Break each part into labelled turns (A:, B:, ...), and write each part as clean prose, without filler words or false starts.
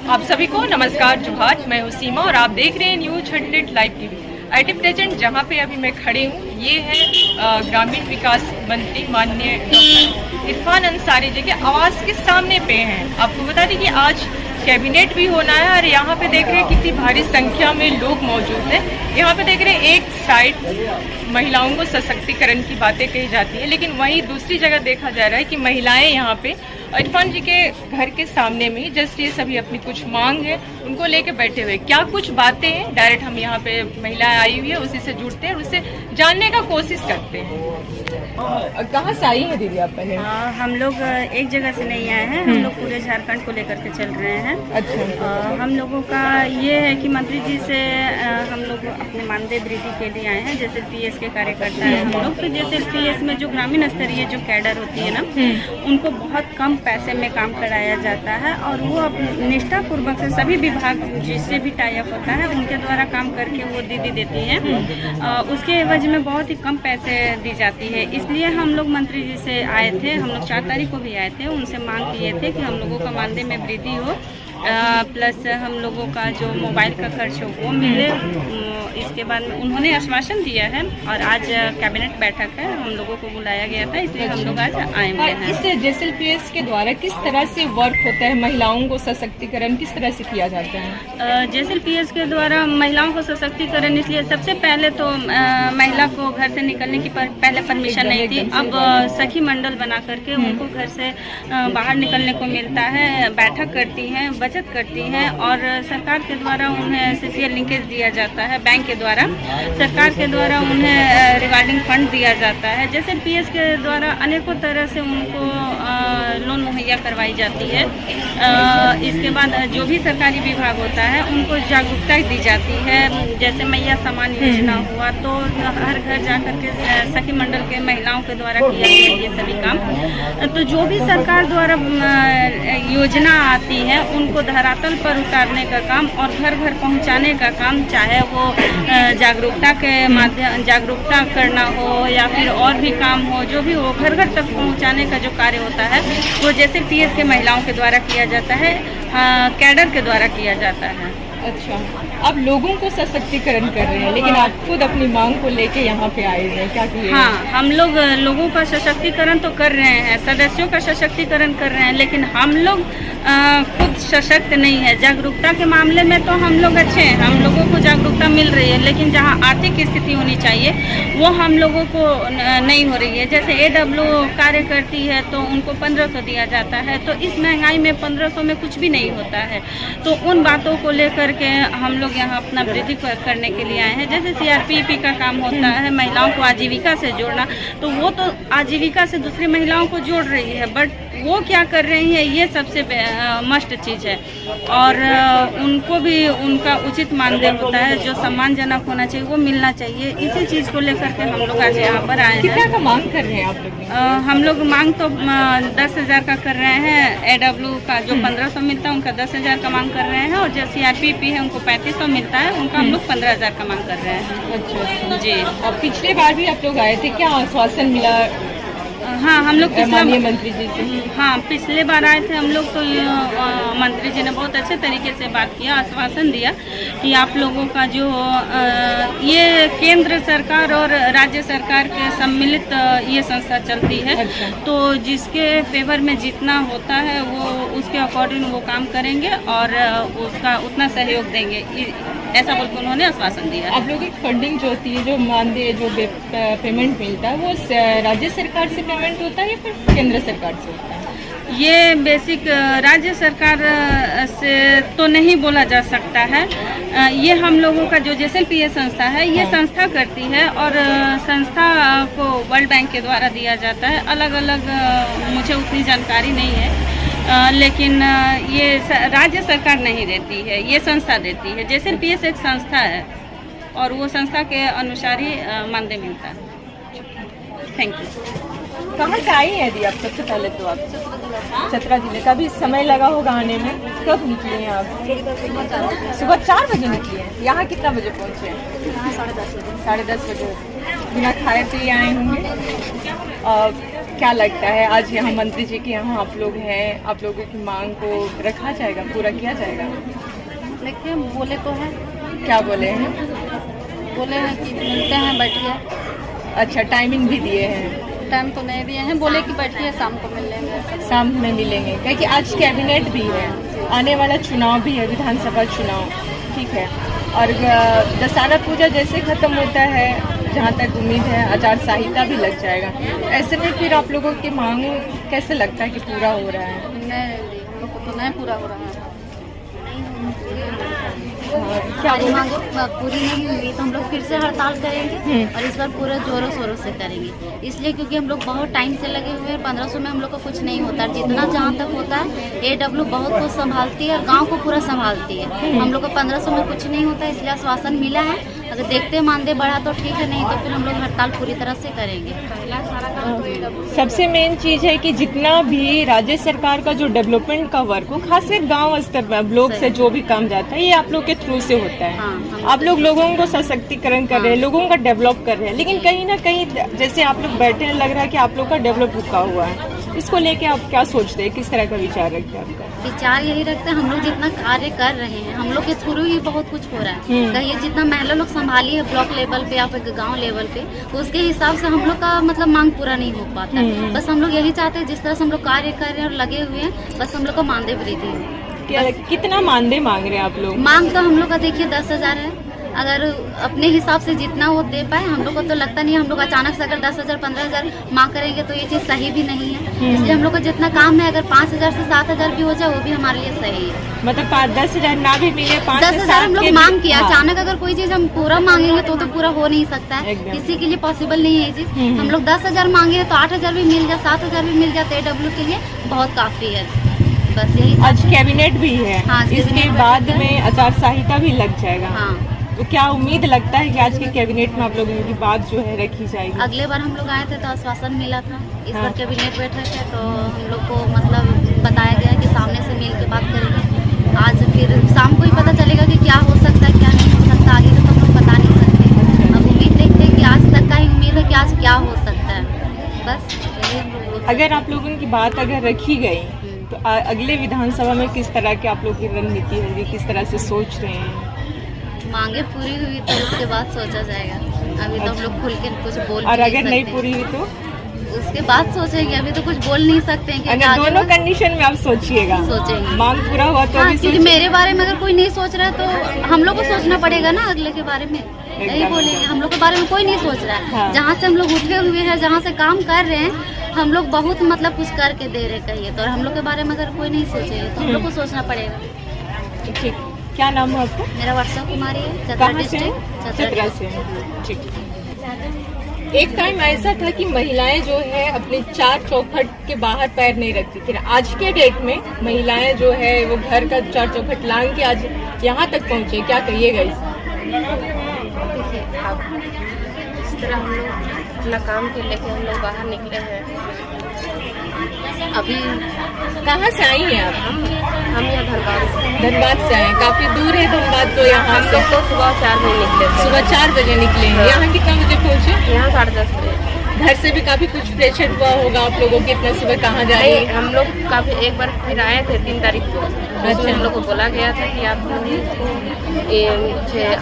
A: आप सभी को नमस्कार जोहार। मैं हूँ सीमा और आप देख रहे हैं news 100 live TV. IT present जहाँ पे अभी मैं खड़े हूँ ये है ग्रामीण विकास मंत्री माननीय डॉक्टर इरफान अंसारी जी के आवास के सामने पे हैं। आपको बता दें कि आज कैबिनेट भी होना है और यहाँ पे देख रहे हैं कितनी भारी संख्या में लोग मौजूद हैं। यहाँ पे देख रहे हैं एक साइड महिलाओं को सशक्तिकरण की बातें कही जाती है, लेकिन वहीं दूसरी जगह देखा जा रहा है कि महिलाएं यहाँ पे इरफान जी के घर के सामने में जस्ट ये सभी अपनी कुछ मांग है उनको लेके बैठे हुए। क्या कुछ बातें हैं, डायरेक्ट हम यहाँ पे महिलाएं आई हुई है उसी से जुड़ते हैं, उससे जानने का कोशिश करते हैं। कहाँ से आई है दीदी आप पहले?
B: हम लोग एक जगह से नहीं आए हैं, हम लोग पूरे झारखंड को लेकर के चल रहे हैं।
A: अच्छा।
B: हम लोगों का ये है कि मंत्री जी से हम लोग अपने मानदेय वृद्धि के लिए आए हैं। जैसे PS के कार्यकर्ता हैं हम लोग, तो जैसे PS में जो ग्रामीण स्तरीय जो कैडर होती है ना, उनको बहुत कम पैसे में काम कराया जाता है और वो निष्ठा पूर्वक से सभी विभाग जिससे भी टाई अप होता है उनके द्वारा काम करके वो दीदी देती है। उसके एवज में बहुत ही कम पैसे दी जाती है। इसलिए हम लोग मंत्री जी से आए थे, हम लोग 4 तारीख को भी आए थे, उनसे मांग किए थे कि हम लोगों का मानदेय में वृद्धि हो, प्लस हम लोगों का जो मोबाइल का खर्च हो वो मिले। इसके बाद में उन्होंने आश्वासन दिया है और आज कैबिनेट बैठक है, हम लोगों को बुलाया गया था, इसलिए हम लोग आज आए हुए हैं।
A: इस JSLPS के द्वारा किस तरह से वर्क होता है, महिलाओं को सशक्तिकरण किस तरह से किया जाता है?
B: JSLPS के द्वारा महिलाओं को सशक्तिकरण इसलिए सबसे पहले तो महिला को घर से निकलने की पहले परमिशन नहीं थी। अब सखी मंडल बना करके उनको घर से बाहर निकलने को मिलता है, बैठक करती हैं, बचत करती हैं और सरकार के द्वारा उन्हें SCCL लिंकेज दिया जाता है। बैंक के द्वारा सरकार के द्वारा उन्हें रिवार्डिंग फंड दिया जाता है। जैसे PS के द्वारा अनेकों तरह से उनको लोन मुहैया करवाई जाती है। इसके बाद जो भी सरकारी विभाग होता है उनको जागरूकता दी जाती है। जैसे मैया सम्मान योजना हुआ तो हर घर जाकर के सखी मंडल के महिलाओं के द्वारा किया गया ये सभी काम। तो जो भी सरकार द्वारा योजना आती है उनको धरातल पर उतारने का काम और घर घर पहुंचाने का काम, चाहे वो जागरूकता के माध्यम जागरूकता करना हो या फिर और भी काम हो, जो भी हो घर घर तक पहुंचाने का जो कार्य होता है वो जैसे PS के महिलाओं के द्वारा किया जाता है, कैडर के द्वारा किया जाता है।
A: अच्छा, आप लोगों को सशक्तिकरण कर रहे हैं, लेकिन आप खुद अपनी मांग को लेके यहाँ पे आए हैं, क्या किए?
B: हाँ, हम लोग लोगों का सशक्तिकरण तो कर रहे हैं, सदस्यों का सशक्तिकरण कर रहे हैं, लेकिन हम लोग खुद सशक्त नहीं है। जागरूकता के मामले में तो हम लोग अच्छे हैं, हम लोगों को जागरूकता मिल रही है, लेकिन जहाँ आर्थिक स्थिति होनी चाहिए वो हम लोगों को नहीं हो रही है। जैसे AW कार्य करती है तो उनको 1500 दिया जाता है, तो इस महंगाई में 1500 में कुछ भी नहीं होता है। तो उन बातों को लेकर के हम लोग यहाँ अपना वृद्धि करने के लिए आए हैं। जैसे CRPP का काम होता है महिलाओं को आजीविका से जोड़ना, तो वो तो आजीविका से दूसरी महिलाओं को जोड़ रही है, बट वो क्या कर रही है ये सबसे मस्ट चीज़ है। और उनको भी उनका उचित मानदेय होता है जो सम्मानजनक होना चाहिए वो मिलना चाहिए। इसी चीज़ को लेकर के हम लोग आज यहाँ पर आए हैं।
A: कितना का मांग कर रहे हैं आप लोग?
B: हम लोग मांग तो 10,000 का कर रहे हैं। AW का जो 1500 मिलता है उनका 10,000 का मांग कर रहे हैं, और जो CRPP है उनको 3500 मिलता है, उनका हम लोग 15,000 का मांग कर रहे हैं।
A: अच्छा
B: जी।
A: और पिछले बार भी आप लोग आए थे, क्या आश्वासन मिला?
B: हाँ, हम लोग
A: माननीय मंत्री जी से?
B: हाँ, पिछले बार आए थे हम लोग तो मंत्री जी ने बहुत अच्छे तरीके से बात किया, आश्वासन दिया कि आप लोगों का जो ये केंद्र सरकार और राज्य सरकार के सम्मिलित ये संस्था चलती है।
A: अच्छा।
B: तो जिसके फेवर में जितना होता है वो उसके अकॉर्डिंग वो काम करेंगे और उसका उतना सहयोग देंगे, ऐसा बोल के उन्होंने आश्वासन दिया।
A: आप लोगों की फंडिंग जो होती है, जो मानदेय जो पेमेंट मिलता है, वो राज्य सरकार से पेमेंट होता है या फिर केंद्र सरकार से होता है?
B: ये बेसिक राज्य सरकार से तो नहीं बोला जा सकता है। ये हम लोगों का जो JSLPS संस्था है ये संस्था करती है और संस्था को वर्ल्ड बैंक के द्वारा दिया जाता है। अलग अलग मुझे उतनी जानकारी नहीं है, लेकिन ये राज्य सरकार नहीं देती है, ये संस्था देती है। JSLPS एक संस्था है और वो संस्था के अनुसार ही मानदेय मिलता है। Thank you.
A: कहाँ से आई है दी आप? सबसे पहले तो आप चतरा जिले का भी समय लगा होगा आने में। कब निकली हैं आप? सुबह 4 बजे निकली हैं। यहाँ कितना बजे पहुँचे?
B: 10:30 बजे।
A: 10:30 बजे। बिना खाए पिए आए होंगे। क्या लगता है आज यहाँ मंत्री जी के यहाँ आप लोग हैं, आप लोगों की मांग को रखा जाएगा, पूरा किया जाएगा?
B: देखिए बोले तो है,
A: क्या बोले हैं?
B: बोले हैं कि मिलते हैं बैठिए,
A: अच्छा टाइमिंग भी दिए हैं?
B: टाइम तो नहीं दिए हैं, बोले कि बैठिए शाम को मिल लेंगे।
A: शाम में मिलेंगे क्योंकि आज कैबिनेट भी है, आने वाला चुनाव भी है, विधानसभा चुनाव, ठीक है। और दशहरा पूजा जैसे खत्म होता है, जहाँ तक उम्मीद है आचार संहिता भी लग जाएगा, ऐसे में फिर आप लोगों की मांग कैसे लगता है कि पूरा हो रहा है?
B: नहीं, हम लोग को तो नहीं पूरा हो रहा है।
A: क्या
C: हमारी मांग पूरी नहीं हुई तो हम लोग फिर से हड़ताल करेंगे और इस बार पूरा जोरों शोरों से करेंगे, इसलिए क्योंकि हम लोग बहुत टाइम से लगे हुए हैं। 1500 में हम लोग का कुछ नहीं होता, जितना जहाँ तक होता है AW बहुत कुछ संभालती है और गांव को पूरा संभालती है। हम लोग को 1500 में कुछ नहीं होता, इसलिए आश्वासन मिला है। अगर देखते मानदे बढ़ा तो ठीक है, नहीं तो फिर हम लोग हड़ताल पूरी तरह से करेंगे।
A: सबसे मेन चीज है कि जितना भी राज्य सरकार का जो डेवलपमेंट का वर्क हो, खासकर गांव स्तर पर ब्लॉक से जो भी काम जाता है, ये आप लोग के थ्रू से होता है।
C: हाँ,
A: आप लोग लोगों को सशक्तिकरण कर रहे हैं, लोगों का डेवलप कर रहे हैं, लेकिन कहीं ना कहीं जैसे आप लोग बैठे हैं, लग रहा है कि आप लोग का डेवलप रुका हुआ है। इसको लेके आप क्या सोचते हैं, किस तरह का विचार रखते हैं आपका?
C: विचार यही रखते हैं, हम लोग जितना कार्य कर रहे हैं हम लोग के थ्रू ही बहुत कुछ हो रहा है। कहिए जितना महिला लोग संभाली है ब्लॉक लेवल पे या फिर गांव लेवल पे, उसके हिसाब से हम लोग का मतलब मांग पूरा नहीं हो पाता। बस हम लोग यही चाहते हैं जिस तरह से हम लोग कार्य कर रहे हैं और लगे हुए हैं, बस हम लोग का मानदेय वृद्धि हो।
A: कितना मानदेय मांग रहे हैं आप लोग?
C: मांग तो हम लोग का देखिए 10,000 है। अगर अपने हिसाब से जितना वो दे पाए, हम लोग को तो लगता नहीं है, हम लोग अचानक से अगर 10,000 15,000 मांग करेंगे तो ये चीज़ सही भी नहीं है। इसलिए हम लोग को जितना काम है, अगर 5,000 से 7,000 भी हो जाए वो भी हमारे लिए सही है।
A: मतलब 10,000 ना भी मिले,
C: 10,000 हम लोग मांग किया, अचानक अगर कोई चीज हम पूरा मांगेंगे तो पूरा हो नहीं सकता है, किसी के लिए पॉसिबल नहीं है ये चीज। हम लोग 10,000 मांगे तो 8,000 भी मिल जाए, 7,000 भी मिल जाते AW के लिए बहुत काफी है। बस यही
A: आज कैबिनेट भी है।
C: हाँ,
A: इसके बाद में आचार संहिता भी लग जाएगा।
C: हाँ,
A: तो क्या उम्मीद लगता है कि आज के कैबिनेट में आप लोगों की बात जो है रखी जाएगी?
C: अगले बार हम लोग आए थे तो आश्वासन मिला था, इस बार कैबिनेट बैठे थे तो हम लोग को मतलब बताया गया कि सामने से मिल के बात करेंगे। आज फिर शाम को ही पता चलेगा कि क्या हो सकता है क्या नहीं हो सकता, आगे तो हम लोग बता नहीं सकते। अब उम्मीद देखते हैं कि आज तक का ही उम्मीद है कि आज क्या हो सकता है, बस यही।
A: अगर आप लोगों की बात अगर रखी गई तो अगले विधानसभा में किस तरह की आप लोग की रणनीति होगी, किस तरह से सोच रहे हैं?
C: मांगे पूरी हुई तो उसके बाद सोचा जाएगा, अभी तो हम लोग खुल के कुछ बोल
A: और अगर नहीं पूरी हुई तो
C: उसके बाद सोचेंगे, अभी तो कुछ बोल नहीं सकते हैं।
A: अगर दोनों कंडीशन में आप सोचिएगा,
C: सोचेंगे
A: मांग पूरा हुआ तो
C: हाँ,
A: भी
C: क्योंकि मेरे बारे में अगर कोई नहीं सोच रहा है तो हम लोग को सोचना पड़ेगा ना अगले के बारे में। यही बोलेंगे, हम लोग के बारे में कोई नहीं सोच रहा है।
A: हाँ।
C: जहाँ से हम लोग उठे हुए हैं, जहाँ से काम कर रहे हैं, हम लोग बहुत मतलब कुछ करके दे रहे कहिए तो, और हम लोग के बारे में अगर कोई नहीं सोचेगा तो हम लोग को सोचना पड़ेगा।
A: ठीक, क्या नाम है आपका?
C: मेरा वर्षा कुमारी है, चतरा
A: कहाँ से?
C: डिस्ट्रिक्ट
A: चतरा से। ठीक। एक टाइम ऐसा था कि महिलाएं जो है अपने चार चौखट के बाहर पैर नहीं रखती थी। आज के डेट में महिलाएं जो है वो घर का चार चौखट लांग के आज यहाँ तक पहुँचे, क्या कहिएगा इस?
D: देखिए अब इस तरह हम लोग अपना काम को लेकर हम लोग बाहर निकले हैं। अभी
A: कहाँ से आई हैं आप?
D: हम यहाँ
A: धनबाद से आए, काफी दूर है धनबाद तो यहाँ
D: हम
A: से।
D: लोग तो सुबह 4 बजे निकले थे।
A: सुबह 4 बजे निकले हैं। यहाँ कितना बजे पहुँचे?
D: यहाँ 10:30 बजे।
A: घर से भी काफी कुछ प्रेशर हुआ होगा आप लोगों के, इतना सुबह कहाँ जा रही
D: नहीं,
A: है?
D: हम लोग काफी एक बार फिर आए थे 3 तारीख को।
A: अच्छा।
D: हम लोग को बोला गया था कि आप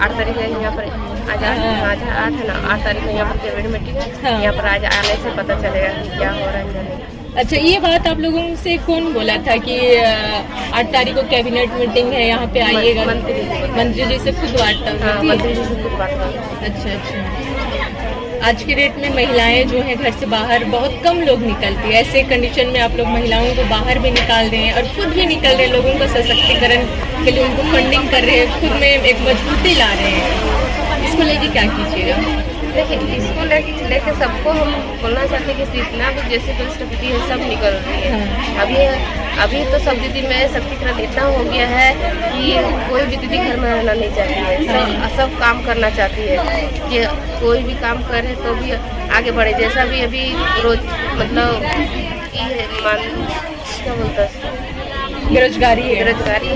D: 8 तारीख है यहाँ पर आज 8 है ना, 8 तारीख में यहाँ पर कैबिनेट मीटिंग है।
A: हाँ।
D: यहाँ पर आज आने से पता चलेगा कि क्या हो रहा है नहीं।
A: अच्छा, ये बात आप लोगों से कौन बोला था कि 8 तारीख को कैबिनेट मीटिंग है, यहाँ पे आइएगा? मंत्री जी से खुद वार्ता
D: हाँ,
A: हुई थी?
D: मंत्री जी से खुद बात हुई।
A: अच्छा। आज के डेट में महिलाएं जो हैं घर से बाहर बहुत कम लोग निकलती है, ऐसे कंडीशन में आप लोग महिलाओं को बाहर भी निकाल रहे हैं और खुद भी निकल रहे हैं, लोगों का सशक्तिकरण के लिए उनको फंडिंग कर रहे हैं, खुद में एक मजबूती ला रहे हैं। इसको लेके क्या कीजिएगा?
D: देखिए इसको लेके सबको हम बोलना चाहते हैं कि जितना भी जैसे परिस्थिति है सब निकल रही है। अभी तो सब दीदी में शक्तिकरण इतना हो गया है कि कोई भी दीदी घर में रहना नहीं चाहती है, सब काम करना चाहती है कि कोई भी काम करे तो भी आगे बढ़े। जैसा भी अभी रोज मतलब क्या बोलता है, बेरोजगारी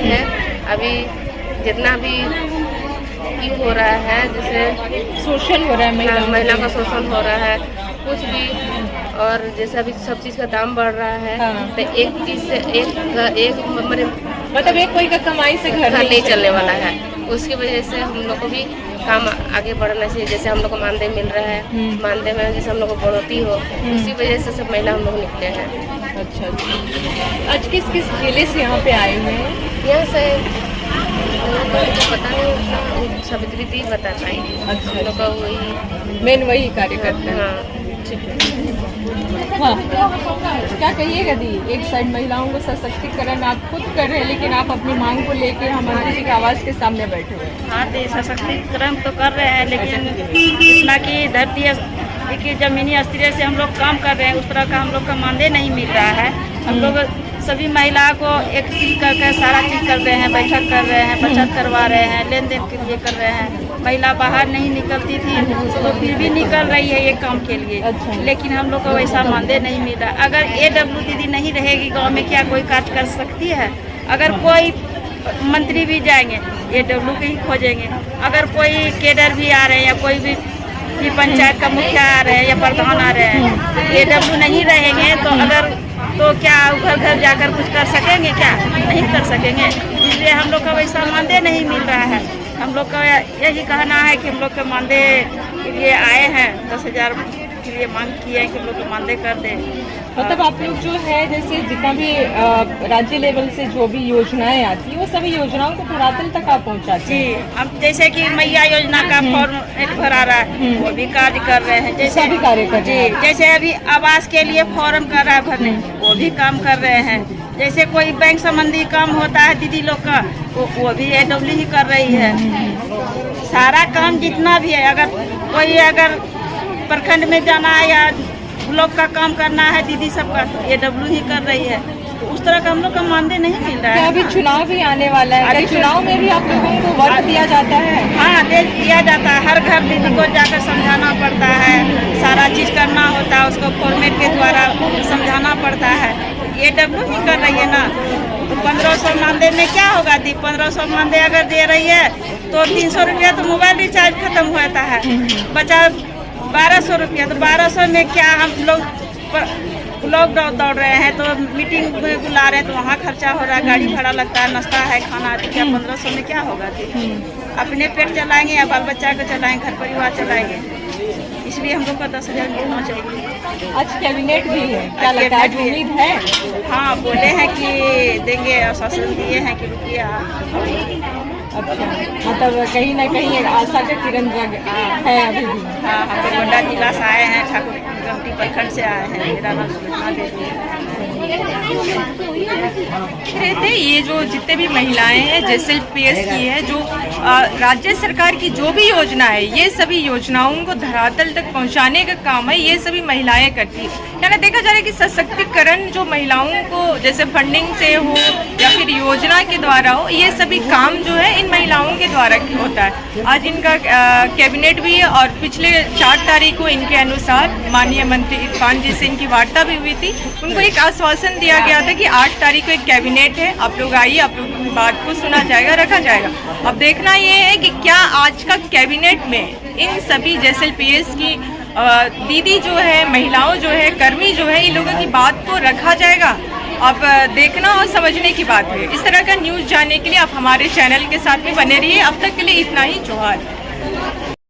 D: है। अभी जितना भी ये हो रहा है, जैसे
A: शोषण हो रहा है,
D: महिला का शोषण हो रहा है, कुछ भी और जैसे अभी सब चीज़ का दाम बढ़ रहा है,
A: हाँ।
D: तो एक चीज़ से एक
A: मतलब एक कोई का कमाई से घर
D: नहीं चलने वाला है। उसकी वजह से हम लोग को भी काम आगे बढ़ना चाहिए। जैसे हम लोग को मानदेय मिल रहा है, मानदेय में जैसे हम लोग को बढ़ोतरी हो, उसी वजह से सब महिला हम लोग निकले हैं।
A: अच्छा, आज किस किस जिले से यहाँ पे आए हुए हैं?
D: यहाँ से तो मुझे पता नहीं उतना, सावित्री दी बता पाएंगी।
A: अच्छा,
D: हम लोग का वही
A: मेन वही कार्य करते हैं।
D: हाँ।
A: हाँ, क्या कहिएगा दी? एक साइड महिलाओं को सशक्तिकरण आप खुद कर रहे हैं, लेकिन आप अपनी मांग को लेके हम मंत्री जी की आवाज़ के सामने बैठे हुए हैं।
B: हाँ, तो सशक्तिकरण तो कर रहे हैं, लेकिन इतना कि धरती कि जमीनी स्तरीय से हम लोग काम कर रहे हैं, उस तरह का हम लोग का मानदेय नहीं मिल रहा है। हम लोग सभी महिलाओं को एक चीज करके सारा चीज कर रहे हैं, बैठक कर रहे हैं, बचत करवा रहे हैं, लेन देन के लिए कर रहे हैं। महिला बाहर नहीं निकलती थी तो फिर भी निकल रही है ये काम के लिए।
A: अच्छा।
B: लेकिन हम लोग को वैसा मानदेय नहीं मिल रहा। अगर AW दीदी नहीं रहेगी गांव में, क्या कोई कार्य कर सकती है? अगर कोई मंत्री भी जाएंगे AW के ही खोजेंगे। अगर कोई केडर भी आ रहे हैं या कोई भी पंचायत का मुखिया आ रहे हैं या प्रधान आ रहे हैं, AW नहीं रहेंगे तो क्या घर घर जाकर कुछ कर सकेंगे? क्या नहीं कर सकेंगे। इसलिए हम लोग का वैसा मानदेय नहीं मिल रहा है। हम लोग का यही कहना है कि हम लोग के मानदेय के लिए आए हैं, 10,000 के लिए मांग किए हैं कि हम लोग को मानदेय कर दें।
A: मतलब आप लोग जो है, जैसे जितना भी राज्य लेवल से जो भी योजनाएं आती है, वो सभी योजनाओं को धरातल तक आप पहुंचाते हैं?
B: जी, हम जैसे कि मैया योजना का फॉर्म भरा रहा है, वो भी कार्य कर रहे हैं। जैसे
A: भी कार्य कर रहे हैं।
B: जैसे अभी आवास के लिए फॉर्म कर रहा है भरने, वो भी काम कर रहे हैं। जैसे कोई बैंक संबंधी काम होता है दीदी लोग का, वो भी AW ही कर रही है। सारा काम जितना भी है, अगर प्रखंड में जाना है या ब्लॉक का काम करना है दीदी सबका, AW ही कर रही है। तो उस तरह का हम लोग का मानदेय नहीं मिल रहा है।
A: अभी चुनाव भी आने वाला है, अभी चुनाव में भी आप लोगों को वोट दिया जाता है?
B: हाँ, दिया जाता है। हर घर दीदी को जाकर समझाना पड़ता है, सारा चीज करना होता है, उसको फॉर्मेट के द्वारा समझाना पड़ता है। AW ही कर रही है ना, तो 1500 मानदेय में क्या होगा दी? 1500 मानदेय अगर दे रही है तो 300 रुपया तो मोबाइल रिचार्ज खत्म होता है, बचा 1200 रुपया। तो 1200 में क्या हम लोग दौड़ रहे हैं, तो मीटिंग में बुला रहे हैं, तो वहाँ खर्चा हो रहा है, गाड़ी भाड़ा लगता है, नाश्ता है, खाना है। क्या 1500 में क्या होगा? अपने पेट चलाएंगे या बाल बच्चा को चलाएंगे, घर परिवार चलाएंगे। इसलिए हम लोग को 10,000 मिलना चाहिए।
A: आज कैबिनेट भी है, क्या लगता है, उम्मीद है?
B: हाँ, बोले हैं कि देंगे, आश्वासन दिए हैं कि रुकिए।
A: अच्छा, मतलब कहीं ना कहीं एक आशा का किरण है अभी भी।
B: हाँ, हम लोग गोंडा जिला से आए हैं, ठाकुर कमटी प्रखंड से आए हैं। मेरा नाम सुषमा देवी है।
A: रहते ये जो जितने भी महिलाएं हैं, जैसे PS की है, जो राज्य सरकार की जो भी योजना है, ये सभी योजनाओं को धरातल तक पहुंचाने का काम है, ये सभी महिलाएं करती है। यानी देखा जा रहा है कि सशक्तिकरण जो महिलाओं को जैसे फंडिंग से हो या फिर योजना के द्वारा हो, ये सभी काम जो है इन महिलाओं के द्वारा होता है। आज इनका कैबिनेट भी है और पिछले 4 तारीख को इनके अनुसार माननीय मंत्री इरफान जी से इनकी वार्ता भी हुई थी। उनको एक आश्वासन दिया गया था कि 8 तारीख को एक कैबिनेट है, आप लोग आइए, आप लोगों की बात को सुना जाएगा, रखा जाएगा। अब देखना ये है कि क्या आज का कैबिनेट में इन सभी जैसे PS की दीदी जो है, महिलाओं जो है, कर्मी जो है, इन लोगों की बात को रखा जाएगा। अब देखना और समझने की बात है। इस तरह का न्यूज़ जानने के लिए आप हमारे चैनल के साथ में बने रहिए। अब तक के लिए इतना ही। जोहार।